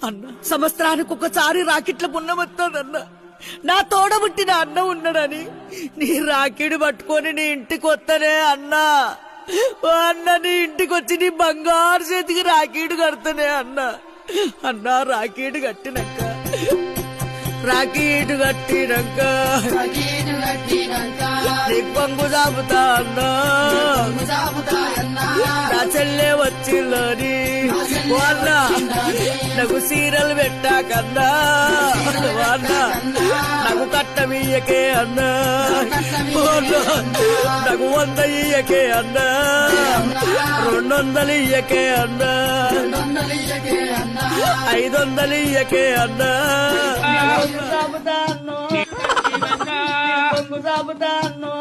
అన్న సంవత్సరానికి ఒకసారి రాకెట్ల పుణ్యం వస్తుందన్న. నా తోడబుట్టిన అన్న ఉన్నాడని నీ రాకిడి పట్టుకొని నీ ఇంటికి వస్తానే అన్నా. ఓ అన్న, నీ ఇంటికి వచ్చి నీ బంగారు చేతికి రాకీడు కడతానే అన్న. అన్నా రాకీడు కట్టినాక నీ కొంగు చాపుతా అన్నా. నా చెల్లె వచ్చిల్లని వాళ్ళ నాకు సీరలు పెట్టాకన్నా. వాళ్ళ నాకు కట్టమియ్యకే అన్నా. నాకు 100 ఇయ్యకే అన్నా. 200 ఇయ్యకే అన్నా. 500 ఇయ్యకే అన్నా. కొంగు చాపుతా అన్నో.